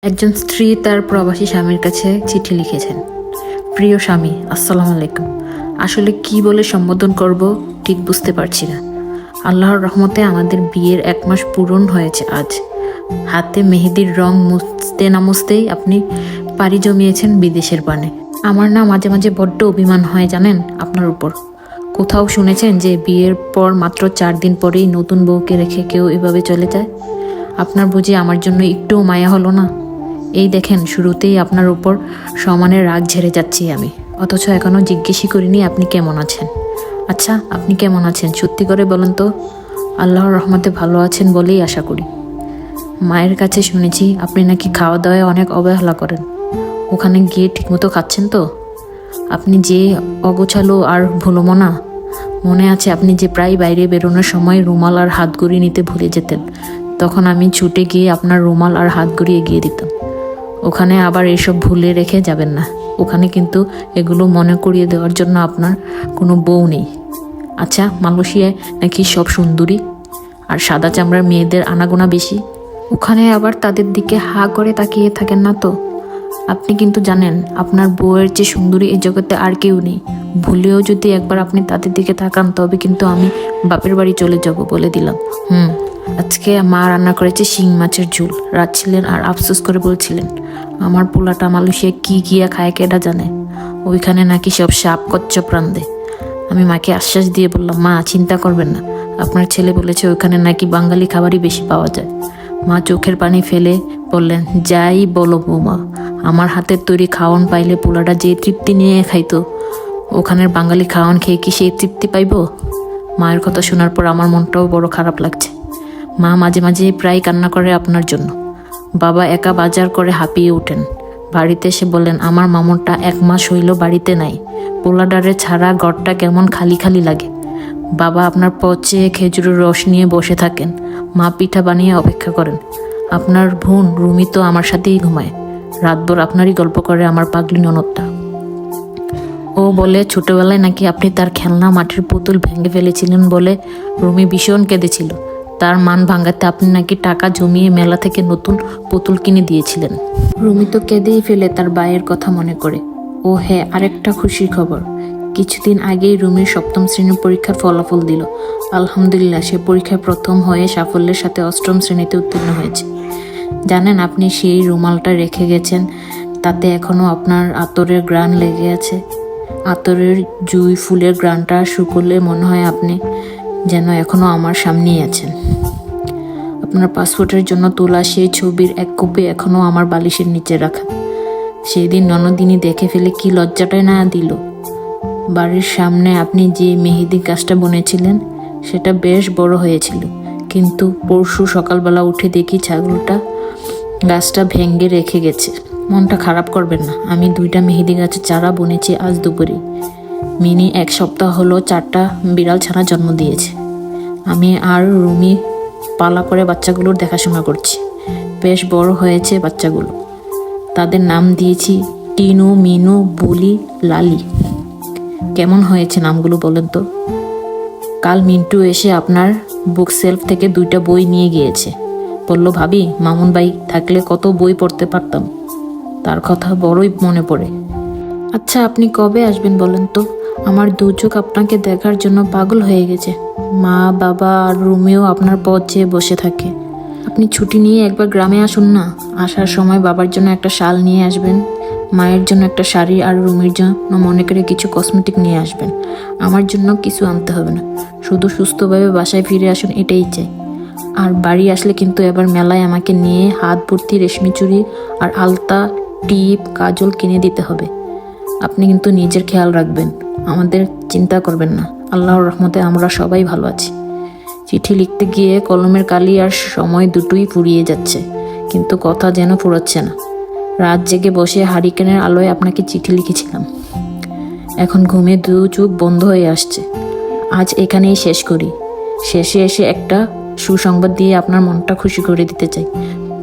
একজন স্ত্রী তার প্রবাসী স্বামীর কাছে চিঠি লিখেছেন। প্রিয় স্বামী, আসসালামু আলাইকুম। আসলে কি বলে সম্বোধন করব ঠিক বুঝতে পারছি না। আল্লাহর রহমতে আমাদের বিয়ের 1 মাস পূরণ হয়েছে আজ। হাতে মেহেদির রং মুছতে না মুছতেই আপনি পাড়ি জমিয়েছেন বিদেশের পানে। আমার না মাঝে মাঝে বড্ড অভিমান হয় জানেন আপনার উপর। কোথাও শুনেছেন যে বিয়ের পর মাত্র 4 দিন পরেই নতুন বউকে রেখে কেউ এভাবে চলে যায়? আপনার বুঝি আমার জন্য একটুও মায়া হলো না? এই দেখেন, শুরুতেই আপনার উপর সমানের রাগ ঝেড়ে যাচ্ছি আমি, অথচ এখনও জিজ্ঞেসই করিনি আপনি কেমন আছেন। আচ্ছা, আপনি কেমন আছেন সত্যি করে বলেন তো? আল্লাহর রহমতে ভালো আছেন বলেই আশা করি। মায়ের কাছে শুনেছি আপনি নাকি খাওয়া দাওয়ায় অনেক অবহেলা করেন। ওখানে গিয়ে ঠিকমতো খাচ্ছেন তো? আপনি যে অগোছালো আর ভুলমো না। মনে আছে আপনি যে প্রায় বাইরে বেরোনোর সময় রুমাল আর হাতঘড়ি নিতে ভুলে যেতেন, তখন আমি ছুটে গিয়ে আপনার রুমাল আর হাতঘড়ি এগিয়ে দিতাম। ওখানে আবার এসব ভুলে রেখে যাবেন না। ওখানে কিন্তু এগুলো মনে করিয়ে দেওয়ার জন্য আপনার কোনো বউ নেই। আচ্ছা, মালয়েশিয়ায় নাকি সব সুন্দরী আর সাদা চামড়ার মেয়েদের আনাগোনা বেশি। ওখানে আবার তাদের দিকে হা করে তাকিয়ে থাকেন না তো? আপনি কিন্তু জানেন আপনার বউয়ের যে সুন্দরী এই জগতে আর কেউ নেই। ভুলেও যদি একবার আপনি তাদের দিকে তাকান তবে কিন্তু আমি বাপের বাড়ি চলে যাব বলে দিলাম। আজকে মা রান্না করেছে শিং মাছের ঝোল রাঁধছিলেন আর আফসোস করে বলছিলেন, আমার পোলাটা মালয়েশিয়া কি গিয়া খায় কেডা জানে, ওইখানে নাকি সব সাপ কচ্ছপ রান্ধে। আমি মাকে আশ্বাস দিয়ে বললাম, মা চিন্তা করবেন না, আপনার ছেলে বলেছে ওইখানে নাকি বাঙালি খাবারই বেশি পাওয়া যায়। মা চোখের পানি ফেলে বললেন, যাই বলো বৌমা, আমার হাতের তৈরি খাওয়ান পাইলে পোলাটা যে তৃপ্তি নিয়ে খাইতো, ওখানের বাঙালি খাওয়ান খেয়ে কি সেই তৃপ্তি পাইব? মায়ের কথা শোনার পর আমার মনটাও বড় খারাপ লাগছে। মা মাঝে মাঝে প্রায় কান্না করে আপনার জন্য। বাবা একা বাজার করে হাঁপিয়ে ওঠেন। বাড়িতে এসে বললেন, আমার মামনটা 1 মাস হইল বাড়িতে নাই, পোলাডারে ছাড়া ঘরটা কেমন খালি খালি লাগে। বাবা আপনার পচে খেজুরের রস নিয়ে বসে থাকেন, মা পিঠা বানিয়ে অপেক্ষা করেন। আপনার বোন রুমি তো আমার সাথেই ঘুমায়, রাতভর আপনারই গল্প করে আমার পাগলি ননদটা। ও বলে ছোটবেলায় নাকি আপনি তার খেলনা মাটির পুতুল ভেঙে ফেলেছিলেন বলে রুমি ভীষণ কেঁদেছিল। তার মান ভাঙাতে আপনি নাকি টাকা জমিয়ে মেলা থেকে নতুন পুতুল কিনে দিয়েছিলেন। রুমি তো কেঁদেই ফেলে তার ভাইয়ের কথা মনে করে। ও হ্যাঁ, আরেকটা খুশির খবর, কিছুদিন আগেই রুমির 7ম শ্রেণীর পরীক্ষার ফলাফল দিল। আলহামদুলিল্লাহ, সে পরীক্ষায় প্রথম হয়ে সাফল্যের সাথে 8ম শ্রেণীতে উত্তীর্ণ হয়েছে। জানেন, আপনি সেই রুমালটা রেখে গেছেন, তাতে এখনও আপনার আতরের ঘ্রাণ লেগে আছে। আতরের জুঁই ফুলের ঘ্রাণটা শুকলে মনে হয় আপনি যেন এখনও আমার সামনেই আছেন। আপনার পাসপোর্টের জন্য তোলা সেই ছবির 1 কপি এখনও আমার বালিশের নিচে রাখা। সেই দিন ননদিনী দেখে ফেলে কি লজ্জাটাই না দিল। বাড়ির সামনে আপনি যে মেহেদি গাছটা বুনেছিলেন সেটা বেশ বড় হয়েছিল, কিন্তু পরশু সকালবেলা উঠে দেখি ছাগলটা গাছটা ভেঙে রেখে গেছে। মনটা খারাপ করবেন না, আমি 2টা মেহেদি গাছের চারা বুনেছি আজ দুপুরে। মিনি 1 সপ্তাহ হলো 4টা বিড়াল ছানা জন্ম দিয়েছে। আমি আর রুমি পালা করে বাচ্চাগুলোর দেখাশোনা করছি। বেশ বড় হয়েছে বাচ্চাগুলো। তাদের নাম দিয়েছি টিনু, মিনু, বুলি, লালি। কেমন হয়েছে নামগুলো বলেন তো? কাল মিন্টু এসে আপনার বুক সেলফ থেকে 2টা বই নিয়ে গিয়েছে। বলল, ভাবি, মামুন ভাই থাকলে কত বই পড়তে পারতাম। তার কথা বড়ই মনে পড়ে। আচ্ছা, আপনি কবে আসবেন বলেন তো? আমার 2 চোখ আপনাকে দেখার জন্য পাগল হয়ে গেছে। মা, বাবা আর রুমিও আপনার পথ চেয়ে বসে থাকে। আপনি ছুটি নিয়ে একবার গ্রামে আসুন না। আসার সময় বাবার জন্য একটা শাল নিয়ে আসবেন, মায়ের জন্য একটা শাড়ি আর রুমির জন্য মনে করে কিছু কসমেটিক নিয়ে আসবেন। আমার জন্য কিছু আনতে হবে না, শুধু সুস্থভাবে বাসায় ফিরে আসুন, এটাই চাই। আর বাড়ি আসলে কিন্তু এবার মেলায় আমাকে নিয়ে হাত ভর্তি রেশমি চুড়ি আর আলতা, টিপ, কাজল কিনে দিতে হবে। আপনি কিন্তু নিজের খেয়াল রাখবেন, আমাদের চিন্তা করবেন না। আল্লাহর রহমতে আমরা সবাই ভালো আছি। চিঠি লিখতে গিয়ে কলমের কালি আর সময় দুটোই ফুরিয়ে যাচ্ছে, কিন্তু কথা যেন ফুরাচ্ছে না। রাত জেগে বসে হারিকেনের আলোয় আপনাকে চিঠি লিখেছিলাম, এখন ঘুমে 2 চোখ বন্ধ হয়ে আসছে। আজ এখানেই শেষ করি। শেষে এসে একটা সুসংবাদ দিয়ে আপনার মনটা খুশি করে দিতে চাই।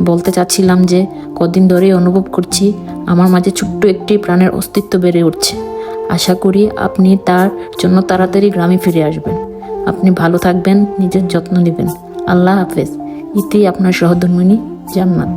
বলতে চাচ্ছিলাম যে কদিন ধরেই অনুভব করছি আমার মাঝে ছোট্ট একটি প্রাণের অস্তিত্ব বেড়ে উঠছে। আশা করি আপনি তার জন্য তাড়াতাড়ি গ্রামে ফিরে আসবেন। আপনি ভালো থাকবেন, নিজের যত্ন নেবেন। আল্লাহ হাফেজ। ইতি আপনার সহধর্মিণী জান্নাত।